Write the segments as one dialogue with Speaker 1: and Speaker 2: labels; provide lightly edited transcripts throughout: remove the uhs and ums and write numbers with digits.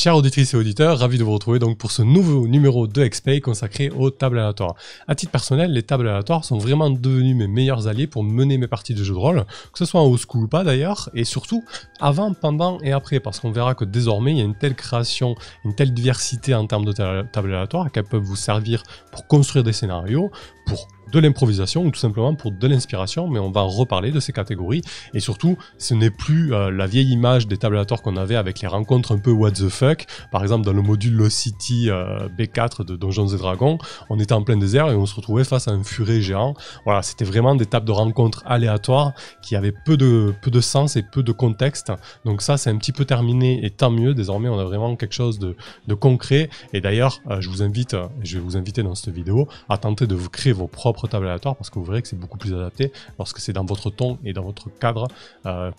Speaker 1: Chers auditrices et auditeurs, ravi de vous retrouver donc pour ce nouveau numéro de XP consacré aux tables aléatoires. À titre personnel, les tables aléatoires sont vraiment devenues mes meilleurs alliés pour mener mes parties de jeux de rôle, que ce soit en old school ou pas d'ailleurs, et surtout avant, pendant et après, parce qu'on verra que désormais il y a une telle création, une telle diversité en termes de tables aléatoires qu'elles peuvent vous servir pour construire des scénarios, pour de l'improvisation ou tout simplement pour de l'inspiration, mais on va reparler de ces catégories et surtout ce n'est plus la vieille image des tables aléatoires qu'on avait avec les rencontres un peu what the fuck. Par exemple dans le module Lost City B4 de Donjons et Dragons, on était en plein désert et on se retrouvait face à un furet géant. Voilà, c'était vraiment des tables de rencontres aléatoires qui avaient peu de sens et peu de contexte, donc ça c'est un petit peu terminé et tant mieux. Désormais on a vraiment quelque chose de concret et d'ailleurs je vais vous inviter dans cette vidéo à tenter de vous créer vos propres tables aléatoires parce que vous verrez que c'est beaucoup plus adapté lorsque c'est dans votre ton et dans votre cadre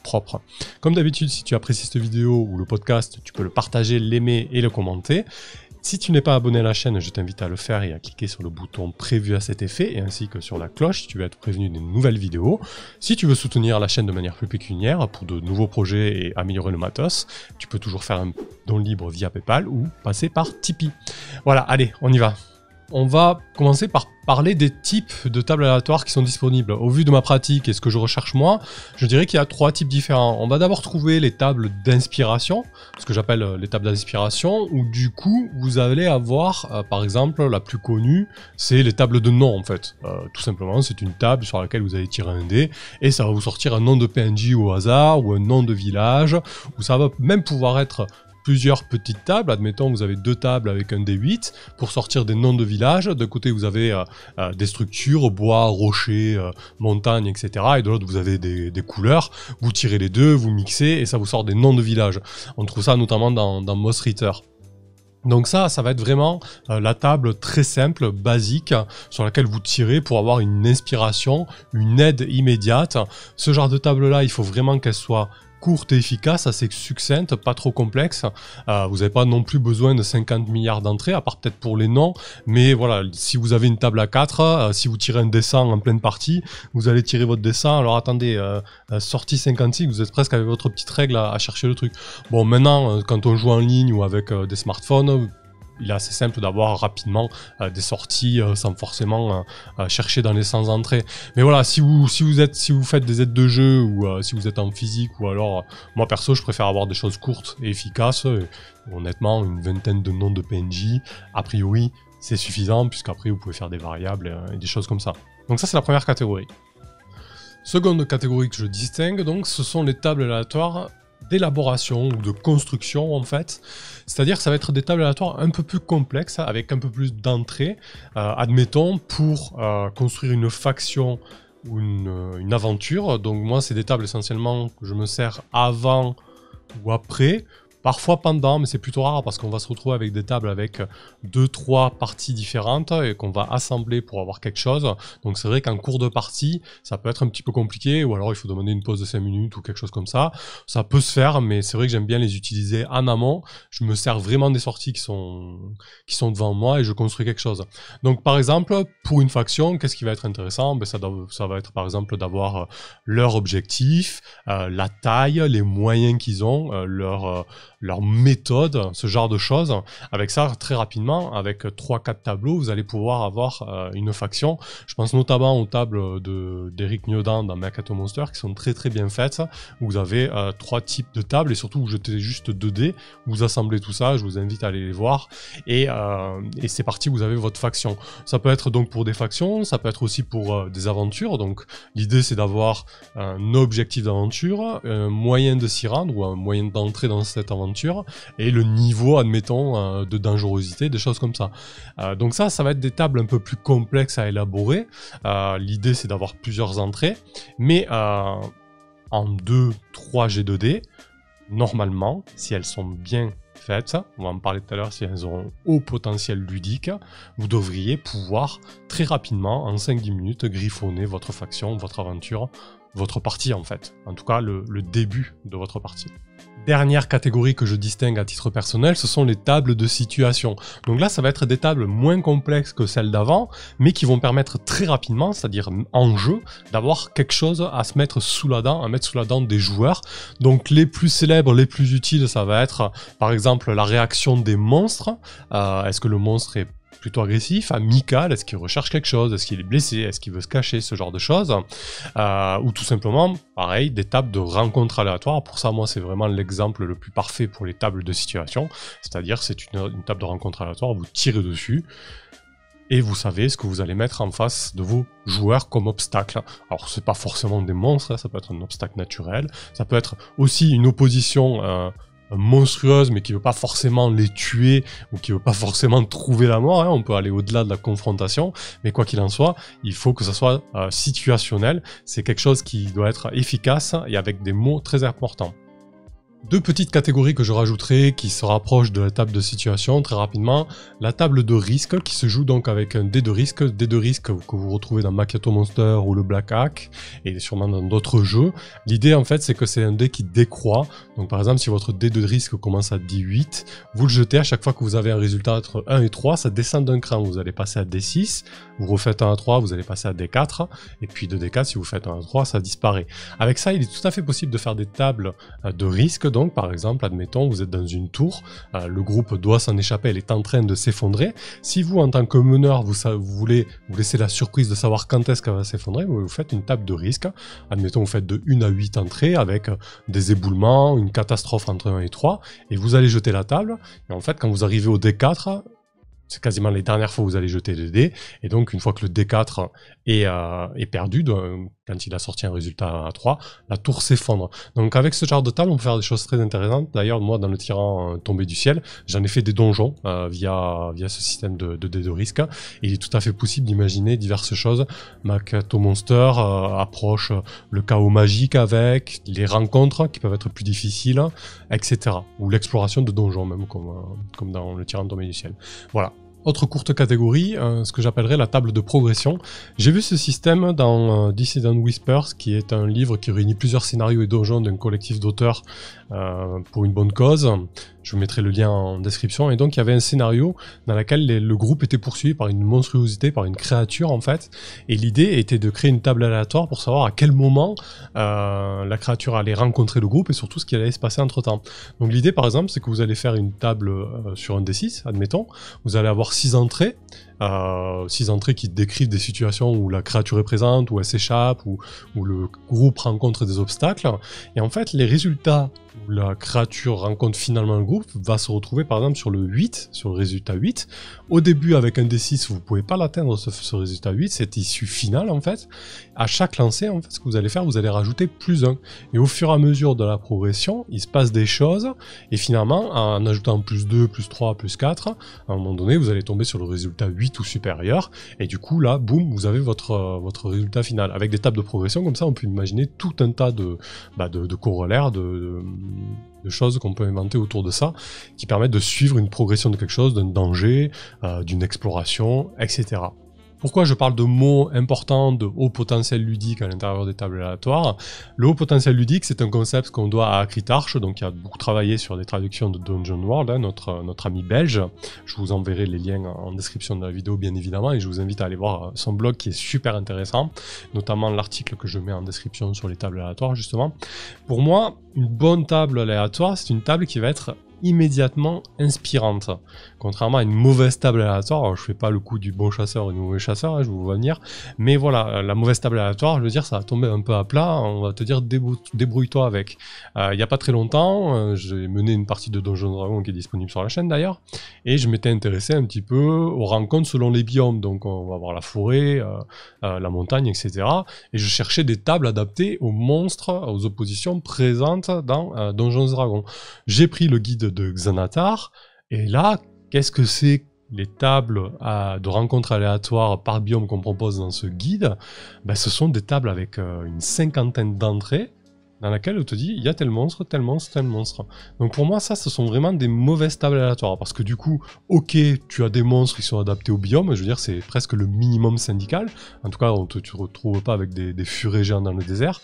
Speaker 1: propre. Comme d'habitude, si tu apprécies cette vidéo ou le podcast, tu peux le partager, l'aimer et le commenter. Si tu n'es pas abonné à la chaîne, je t'invite à le faire et à cliquer sur le bouton prévu à cet effet, et ainsi que sur la cloche si tu veux être prévenu des nouvelles vidéos. Si tu veux soutenir la chaîne de manière plus pécuniaire pour de nouveaux projets et améliorer le matos, tu peux toujours faire un don libre via PayPal ou passer par Tipeee. Voilà, allez, on y va. On va commencer par parler des types de tables aléatoires qui sont disponibles. Au vu de ma pratique et ce que je recherche moi, je dirais qu'il y a 3 types différents. On va d'abord trouver les tables d'inspiration, ce que j'appelle les tables d'inspiration, où du coup vous allez avoir, par exemple, la plus connue, c'est les tables de nom en fait. Tout simplement, c'est une table sur laquelle vous allez tirer un dé et ça va vous sortir un nom de PNJ au hasard ou un nom de village, ou ça va même pouvoir être plusieurs petites tables. Admettons, vous avez 2 tables avec un D8 pour sortir des noms de villages. D'un côté, vous avez des structures, bois, rochers, montagnes, etc. Et de l'autre, vous avez des couleurs. Vous tirez les deux, vous mixez et ça vous sort des noms de villages. On trouve ça notamment dans Moss Ritter. Donc ça va être vraiment la table très simple, basique, sur laquelle vous tirez pour avoir une inspiration, une aide immédiate. Ce genre de table-là, il faut vraiment qu'elle soit courte et efficace, assez succincte, pas trop complexe. Vous n'avez pas non plus besoin de 50 milliards d'entrées, à part peut-être pour les noms, mais voilà, si vous avez une table à 4, si vous tirez un dessin en pleine partie, vous allez tirer votre dessin, alors attendez, sortie 56, vous êtes presque avec votre petite règle à chercher le truc. Bon, maintenant, quand on joue en ligne ou avec des smartphones, il est assez simple d'avoir rapidement des sorties sans forcément chercher dans les 100 entrées. Mais voilà, si vous faites des aides de jeu ou si vous êtes en physique, ou alors moi perso je préfère avoir des choses courtes et efficaces. Et, honnêtement, une vingtaine de noms de PNJ, a priori c'est suffisant, puisqu'après vous pouvez faire des variables et des choses comme ça. Donc ça c'est la première catégorie. Seconde catégorie que je distingue, donc, ce sont les tables aléatoires d'élaboration ou de construction en fait, c'est-à-dire que ça va être des tables aléatoires un peu plus complexes avec un peu plus d'entrées. Admettons, pour construire une faction ou une aventure, donc moi c'est des tables essentiellement que je me sers avant ou après, parfois pendant, mais c'est plutôt rare parce qu'on va se retrouver avec des tables avec 2-3 parties différentes et qu'on va assembler pour avoir quelque chose. Donc c'est vrai qu'en cours de partie, ça peut être un petit peu compliqué, ou alors il faut demander une pause de 5 minutes ou quelque chose comme ça. Ça peut se faire, mais c'est vrai que j'aime bien les utiliser en amont. Je me sers vraiment des sorties qui sont devant moi et je construis quelque chose. Donc par exemple, pour une faction, qu'est-ce qui va être intéressant? Ben, ça va être par exemple d'avoir leur objectif, la taille, les moyens qu'ils ont, leur méthode, ce genre de choses. Avec ça, très rapidement, avec 3-4 tableaux, vous allez pouvoir avoir une faction. Je pense notamment aux tables d'Eric Niodan dans Mercato Monster qui sont très très bien faites. Vous avez 3 types de tables et surtout vous jetez juste 2 dés, vous assemblez tout ça, je vous invite à aller les voir et c'est parti, vous avez votre faction. Ça peut être donc pour des factions, ça peut être aussi pour des aventures. Donc l'idée c'est d'avoir un objectif d'aventure, un moyen de s'y rendre ou un moyen d'entrer dans cette aventure et le niveau, admettons, de dangerosité, des choses comme ça. Donc ça va être des tables un peu plus complexes à élaborer. L'idée c'est d'avoir plusieurs entrées, mais en 2-3 G2D, normalement, si elles sont bien faites, on va en parler tout à l'heure, si elles ont un haut potentiel ludique, vous devriez pouvoir très rapidement, en 5-10 minutes, griffonner votre faction, votre aventure, votre partie en fait. En tout cas, le début de votre partie. Dernière catégorie que je distingue à titre personnel, ce sont les tables de situation. Donc là, ça va être des tables moins complexes que celles d'avant, mais qui vont permettre très rapidement, c'est-à-dire en jeu, d'avoir quelque chose à se mettre sous la dent, à mettre sous la dent des joueurs. Donc les plus célèbres, les plus utiles, ça va être par exemple la réaction des monstres. Est-ce que le monstre est plutôt agressif, amical, est-ce qu'il recherche quelque chose, est-ce qu'il est blessé, est-ce qu'il veut se cacher, ce genre de choses, ou tout simplement, pareil, des tables de rencontres aléatoires. Pour ça, moi, c'est vraiment l'exemple le plus parfait pour les tables de situation, c'est-à-dire c'est une table de rencontre aléatoire, vous tirez dessus, et vous savez ce que vous allez mettre en face de vos joueurs comme obstacle. Alors, c'est pas forcément des monstres, ça peut être un obstacle naturel, ça peut être aussi une opposition monstrueuse, mais qui veut pas forcément les tuer ou qui veut pas forcément trouver la mort, hein. On peut aller au-delà de la confrontation, mais quoi qu'il en soit, il faut que ça soit situationnel. C'est quelque chose qui doit être efficace et avec des mots très importants. Deux petites catégories que je rajouterai qui se rapprochent de la table de situation très rapidement. La table de risque qui se joue donc avec un dé de risque que vous retrouvez dans Macchiato Monster ou le Black Hack et sûrement dans d'autres jeux. L'idée en fait c'est que c'est un dé qui décroît. Donc par exemple si votre dé de risque commence à D8, vous le jetez à chaque fois que vous avez un résultat entre 1 et 3, ça descend d'un cran. Vous allez passer à D6, vous refaites 1 à 3, vous allez passer à D4 et puis de D4 si vous faites 1 à 3, ça disparaît. Avec ça il est tout à fait possible de faire des tables de risque. Donc, par exemple, admettons, vous êtes dans une tour, le groupe doit s'en échapper, elle est en train de s'effondrer. Si vous, en tant que meneur, vous voulez vous laisser la surprise de savoir quand est-ce qu'elle va s'effondrer, vous faites une table de risque. Admettons, vous faites de 1 à 8 entrées avec des éboulements, une catastrophe entre 1 et 3, et vous allez jeter la table. Et en fait, quand vous arrivez au D4, c'est quasiment les dernières fois où vous allez jeter le dé, et donc une fois que le D4 est perdu, quand il a sorti un résultat à 3, la tour s'effondre. Donc avec ce genre de table, on peut faire des choses très intéressantes. D'ailleurs, moi, dans le tyran tombé du ciel, j'en ai fait des donjons via ce système de dés de risque, et il est tout à fait possible d'imaginer diverses choses. Macchiato Monster approche le chaos magique avec, les rencontres qui peuvent être plus difficiles, etc. Ou l'exploration de donjons, même comme dans le tyran tombé du ciel. Voilà. Autre courte catégorie, ce que j'appellerais la table de progression. J'ai vu ce système dans Dissident Whispers, qui est un livre qui réunit plusieurs scénarios et donjons d'un collectif d'auteurs pour une bonne cause. Je vous mettrai le lien en description. Et donc il y avait un scénario dans lequel le groupe était poursuivi par une monstruosité, par une créature en fait. Et l'idée était de créer une table aléatoire pour savoir à quel moment la créature allait rencontrer le groupe et surtout ce qui allait se passer entre temps. Donc l'idée par exemple c'est que vous allez faire une table sur un D6, admettons. Vous allez avoir 6 entrées. 6 entrées qui décrivent des situations où la créature est présente, où elle s'échappe, où le groupe rencontre des obstacles. Et en fait, les résultats où la créature rencontre finalement le groupe va se retrouver par exemple sur le 8, sur le résultat 8. Au début, avec un D6, vous ne pouvez pas l'atteindre ce résultat 8, c'est issue finale en fait. À chaque lancer, en fait, ce que vous allez faire, vous allez rajouter +1. Et au fur et à mesure de la progression, il se passe des choses, et finalement, en ajoutant +2, +3, +4, à un moment donné, vous allez tomber sur le résultat 8 ou supérieur, et du coup, là, boum, vous avez votre résultat final. Avec des tables de progression, comme ça, on peut imaginer tout un tas de corollaires, de choses qu'on peut inventer autour de ça, qui permettent de suivre une progression de quelque chose, d'un danger, d'une exploration, etc. Pourquoi je parle de mots importants, de haut potentiel ludique à l'intérieur des tables aléatoires? Le haut potentiel ludique, c'est un concept qu'on doit à Akritarch, donc qui a beaucoup travaillé sur des traductions de Dungeon World, hein, notre ami belge. Je vous enverrai les liens en description de la vidéo, bien évidemment, et je vous invite à aller voir son blog qui est super intéressant, notamment l'article que je mets en description sur les tables aléatoires, justement. Pour moi, une bonne table aléatoire, c'est une table qui va être immédiatement inspirante. Contrairement à une mauvaise table aléatoire, alors je fais pas le coup du bon chasseur et du mauvais chasseur, hein, je vous vois venir, mais voilà, la mauvaise table aléatoire, je veux dire, ça va tomber un peu à plat, on va te dire débrouille-toi avec. Il y a pas très longtemps, j'ai mené une partie de Donjons & Dragons qui est disponible sur la chaîne d'ailleurs, et je m'étais intéressé un petit peu aux rencontres selon les biomes, donc on va voir la forêt, la montagne, etc. Et je cherchais des tables adaptées aux monstres, aux oppositions présentes dans Donjons & Dragons. J'ai pris le guide de Xanatar, et là, qu'est-ce que c'est les tables de rencontres aléatoires par biome qu'on propose dans ce guide? Ce sont des tables avec une 50aine d'entrées, dans laquelle on te dit, il y a tel monstre, tel monstre, tel monstre. Donc pour moi, ça, ce sont vraiment des mauvaises tables aléatoires, parce que du coup, ok, tu as des monstres qui sont adaptés au biome, je veux dire, c'est presque le minimum syndical, en tout cas, tu ne te retrouves pas avec des furets géants dans le désert,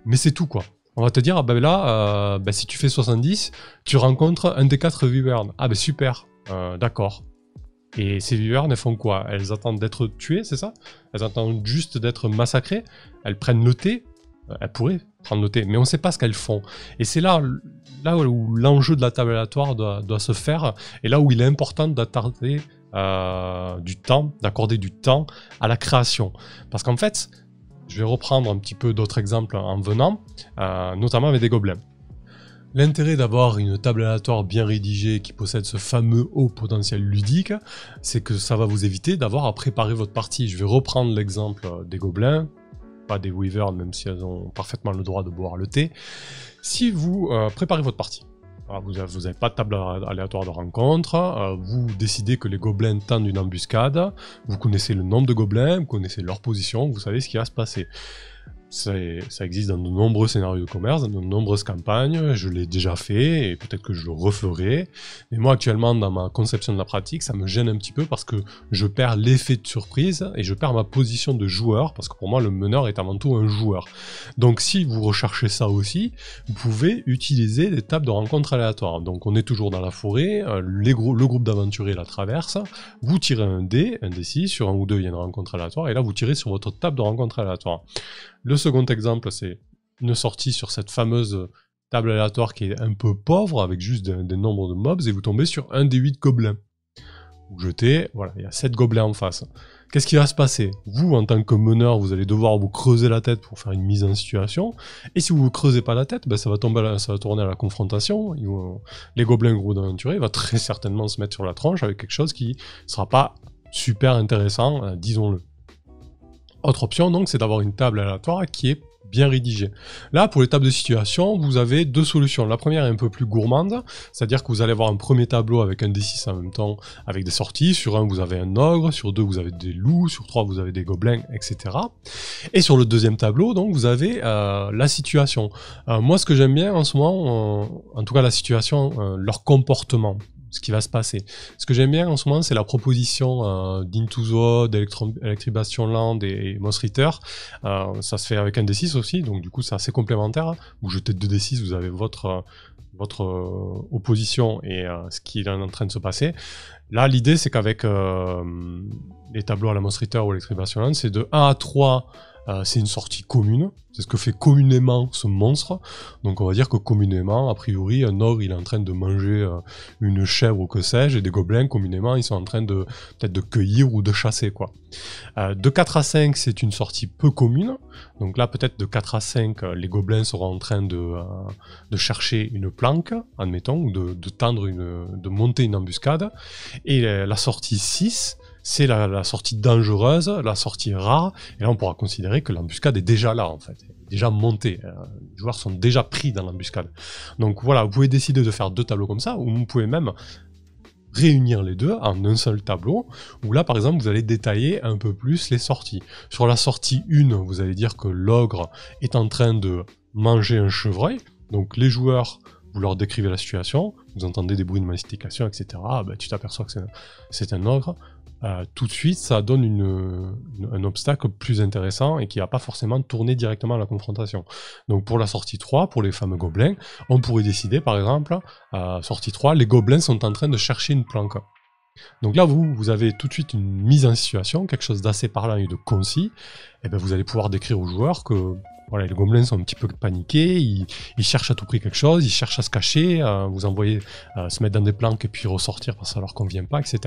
Speaker 1: mais c'est tout, quoi. On va te dire, ah ben là, si tu fais 70, tu rencontres un des 4 wyverns. Ah ben super, d'accord. Et ces wyverns, elles font quoi? Elles attendent d'être tuées, c'est ça? Elles attendent juste d'être massacrées? Elles prennent le thé? Elles pourraient prendre le thé, mais on ne sait pas ce qu'elles font. Et c'est là où l'enjeu de la table aléatoire doit se faire, et là où il est important d'accorder du temps à la création. Parce qu'en fait, je vais reprendre un petit peu d'autres exemples en venant, notamment avec des gobelins. L'intérêt d'avoir une table aléatoire bien rédigée qui possède ce fameux haut potentiel ludique, c'est que ça va vous éviter d'avoir à préparer votre partie. Je vais reprendre l'exemple des gobelins, pas des wyverns, même si elles ont parfaitement le droit de boire le thé. Si vous préparez votre partie, vous n'avez pas de table aléatoire de rencontre, vous décidez que les gobelins tendent une embuscade, vous connaissez le nombre de gobelins, vous connaissez leur position, vous savez ce qui va se passer. Ça existe dans de nombreux scénarios de commerce, dans de nombreuses campagnes, je l'ai déjà fait et peut-être que je le referai. Mais moi actuellement dans ma conception de la pratique, ça me gêne un petit peu parce que je perds l'effet de surprise et je perds ma position de joueur parce que pour moi le meneur est avant tout un joueur. Donc si vous recherchez ça aussi, vous pouvez utiliser des tables de rencontres aléatoires. Donc on est toujours dans la forêt, le groupe d'aventuriers la traverse, vous tirez un dé 6, sur un ou deux il y a une rencontre aléatoire et là vous tirez sur votre table de rencontre aléatoire. Le second exemple, c'est une sortie sur cette fameuse table aléatoire qui est un peu pauvre, avec juste des nombres de mobs, et vous tombez sur un des 8 gobelins. Vous jetez, voilà, il y a 7 gobelins en face. Qu'est-ce qui va se passer? Vous, en tant que meneur, vous allez devoir vous creuser la tête pour faire une mise en situation, et si vous ne vous creusez pas la tête, ça va tourner à la confrontation. Les gobelins gros d'aventurier va très certainement se mettre sur la tronche avec quelque chose qui ne sera pas super intéressant, disons-le. Autre option, donc, c'est d'avoir une table aléatoire qui est bien rédigée. Là, pour les tables de situation, vous avez deux solutions. La première est un peu plus gourmande, c'est-à-dire que vous allez avoir un premier tableau avec un D6 en même temps, avec des sorties. Sur un, vous avez un ogre, sur deux, vous avez des loups, sur trois, vous avez des gobelins, etc. Et sur le deuxième tableau, donc, vous avez la situation. Moi, ce que j'aime bien en ce moment, en tout cas la situation, leur comportement. Ce qui va se passer. Ce que j'aime bien en ce moment, c'est la proposition d'Into the Odd, Electribation Land et Moss Ritter. Ça se fait avec un D6 aussi, donc du coup c'est assez complémentaire. Vous jetez 2 D6, vous avez votre opposition et ce qui est en train de se passer. Là, l'idée, c'est qu'avec les tableaux à la Moss Ritter ou Electribation Land, c'est de 1 à 3, c'est une sortie commune. C'est ce que fait communément ce monstre. Donc on va dire que communément, a priori, un ogre il est en train de manger une chèvre ou que sais-je, et des gobelins, communément, ils sont en train de peut-être de cueillir ou de chasser, quoi. De 4 à 5, c'est une sortie peu commune. Donc là, peut-être de 4 à 5, les gobelins seront en train de chercher une planque, admettons, ou de monter une embuscade. Et la sortie 6, c'est la sortie dangereuse, la sortie rare, et là on pourra considérer que l'embuscade est déjà là en fait, déjà montée, les joueurs sont déjà pris dans l'embuscade. Donc voilà, vous pouvez décider de faire 2 tableaux comme ça, ou vous pouvez même réunir les deux en un seul tableau, où là par exemple vous allez détailler un peu plus les sorties. Sur la sortie 1, vous allez dire que l'ogre est en train de manger un chevreuil, donc les joueurs, vous leur décrivez la situation, vous entendez des bruits de mastication, etc. Tu t'aperçois que c'est un ogre. Tout de suite, ça donne un obstacle plus intéressant et qui va pas forcément tourner directement à la confrontation. Donc pour la sortie 3, pour les fameux gobelins, on pourrait décider par exemple, sortie 3, les gobelins sont en train de chercher une planque. Donc là, vous avez tout de suite une mise en situation, quelque chose d'assez parlant et de concis, et vous allez pouvoir décrire aux joueurs que voilà, les gobelins sont un petit peu paniqués, ils cherchent à tout prix quelque chose, ils cherchent à se cacher, vous envoyer se mettre dans des planques et puis ressortir parce que ça leur convient pas, etc.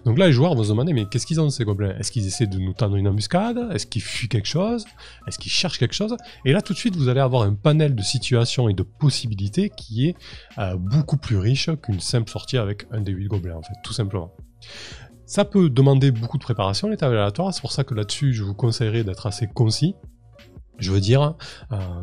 Speaker 1: Donc là, les joueurs vont se demander, mais qu'est-ce qu'ils ont ces gobelins? Est-ce qu'ils essaient de nous tendre une embuscade? Est-ce qu'ils fuient quelque chose? Est-ce qu'ils cherchent quelque chose? Et là, tout de suite, vous allez avoir un panel de situations et de possibilités qui est beaucoup plus riche qu'une simple sortie avec un des 8 gobelins, en fait, tout simplement. Ça peut demander beaucoup de préparation, les tables aléatoires, c'est pour ça que là-dessus, je vous conseillerais d'être assez concis. Je veux dire,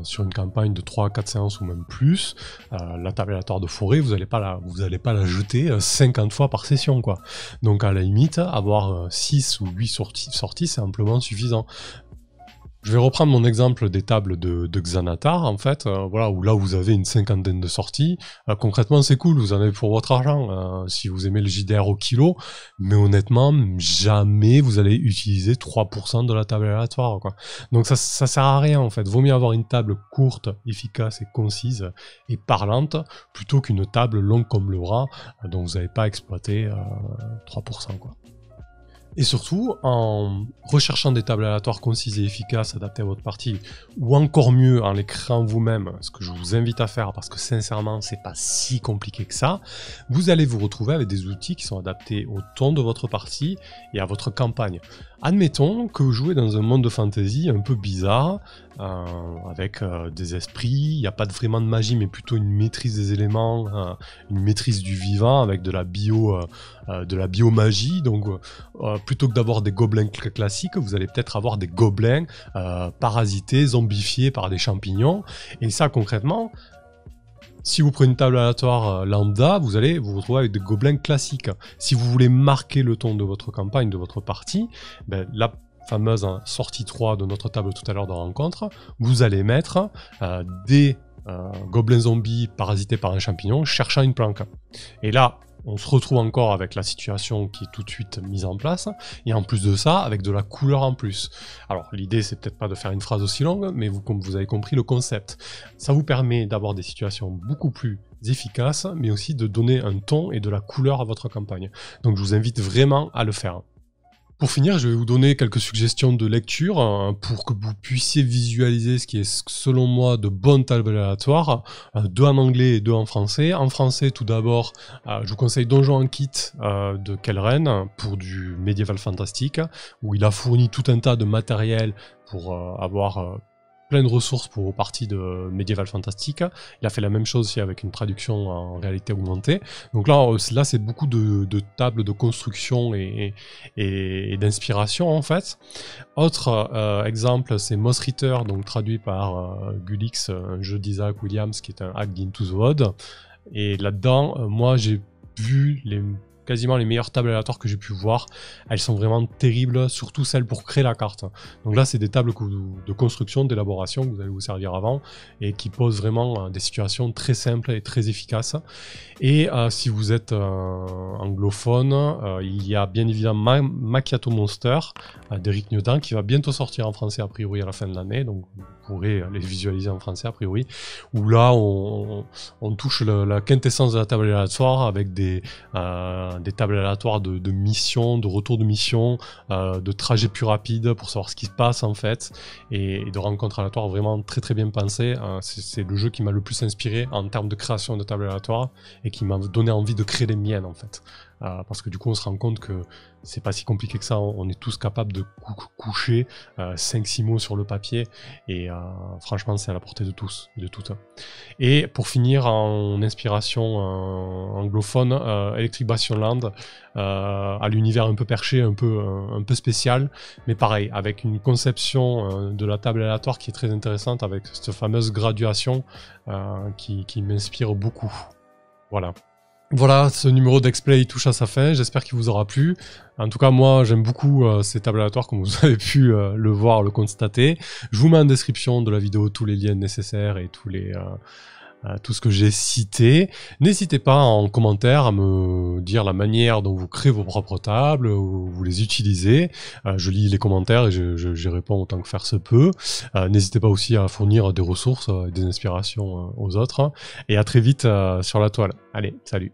Speaker 1: sur une campagne de 3 à 4 séances ou même plus, la table aléatoire de forêt, vous n'allez pas la jeter 50 fois par session, quoi. Donc à la limite, avoir 6 ou 8 sorties, c'est amplement suffisant. Je vais reprendre mon exemple des tables de Xanatar, en fait, voilà, où là vous avez une cinquantaine de sorties. Concrètement, c'est cool, vous en avez pour votre argent, si vous aimez le JDR au kilo, mais honnêtement, jamais vous allez utiliser 3% de la table aléatoire, quoi. Donc ça sert à rien, en fait. Vaut mieux avoir une table courte, efficace et concise et parlante, plutôt qu'une table longue comme le bras, dont vous n'avez pas exploité 3%, quoi. Et surtout, en recherchant des tables aléatoires concises et efficaces adaptées à votre partie, ou encore mieux, en les créant vous-même, ce que je vous invite à faire, parce que sincèrement, c'est pas si compliqué que ça, vous allez vous retrouver avec des outils qui sont adaptés au ton de votre partie et à votre campagne. Admettons que vous jouez dans un monde de fantasy un peu bizarre, avec des esprits, il n'y a pas vraiment de magie, mais plutôt une maîtrise des éléments, une maîtrise du vivant, avec de la biomagie. Donc, plutôt que d'avoir des gobelins classiques, vous allez peut-être avoir des gobelins parasités, zombifiés par des champignons. Et ça, concrètement, si vous prenez une table aléatoire lambda, vous allez vous retrouver avec des gobelins classiques. Si vous voulez marquer le ton de votre campagne, de votre partie, ben, la fameuse sortie 3 de notre table tout à l'heure de rencontre, vous allez mettre des gobelins zombies parasités par un champignon cherchant une planque. Et là, on se retrouve encore avec la situation qui est tout de suite mise en place, et en plus de ça, avec de la couleur en plus. Alors l'idée c'est peut-être pas de faire une phrase aussi longue, mais comme vous avez compris le concept. Ça vous permet d'avoir des situations beaucoup plus efficaces, mais aussi de donner un ton et de la couleur à votre campagne. Donc je vous invite vraiment à le faire. Pour finir, je vais vous donner quelques suggestions de lecture pour que vous puissiez visualiser ce qui est selon moi de bonnes tables aléatoires, 2 en anglais et 2 en français. En français, tout d'abord, je vous conseille Donjon en kit de Kelren pour du médiéval fantastique, où il a fourni tout un tas de matériel pour avoir plein de ressources pour vos parties de médiéval fantastique. Il a fait la même chose aussi avec une traduction en réalité augmentée. Donc là c'est beaucoup de tables de construction et d'inspiration en fait. Autre exemple, c'est Moss Ritter, donc traduit par Gulix, un jeu d'Isaac Williams qui est un hack d'Into the Void. Et là-dedans, moi j'ai vu quasiment les meilleures tables aléatoires que j'ai pu voir. Elles sont vraiment terribles, surtout celles pour créer la carte. Donc là, c'est des tables de construction, d'élaboration que vous allez vous servir avant et qui posent vraiment des situations très simples et très efficaces. Et si vous êtes anglophone, il y a bien évidemment Macchiato Monster d'Eric Newton qui va bientôt sortir en français a priori à la fin de l'année. Donc vous pourrez les visualiser en français a priori. Où là, on touche la quintessence de la table aléatoire avec des tables aléatoires de missions, de retour de mission, de trajets plus rapides pour savoir ce qui se passe en fait, et de rencontres aléatoires vraiment très très bien pensées. C'est le jeu qui m'a le plus inspiré en termes de création de tables aléatoires et qui m'a donné envie de créer les miennes en fait. Parce que du coup on se rend compte que c'est pas si compliqué que ça, on est tous capables de coucher 5-6 mots sur le papier et franchement c'est à la portée de tous et de toutes. Et pour finir en inspiration anglophone, Electric Bastion Land, à l'univers un peu perché, un peu spécial, mais pareil, avec une conception de la table aléatoire qui est très intéressante avec cette fameuse graduation qui m'inspire beaucoup. Voilà, ce numéro d'Explay touche à sa fin, j'espère qu'il vous aura plu. En tout cas, moi, j'aime beaucoup ces tables aléatoires, comme vous avez pu le voir, le constater. Je vous mets en description de la vidéo tous les liens nécessaires et tout ce que j'ai cité. N'hésitez pas en commentaire à me dire la manière dont vous créez vos propres tables, ou vous les utilisez. Je lis les commentaires et j'y réponds autant que faire se peut. N'hésitez pas aussi à fournir des ressources et des inspirations aux autres. Et à très vite sur la toile. Allez, salut!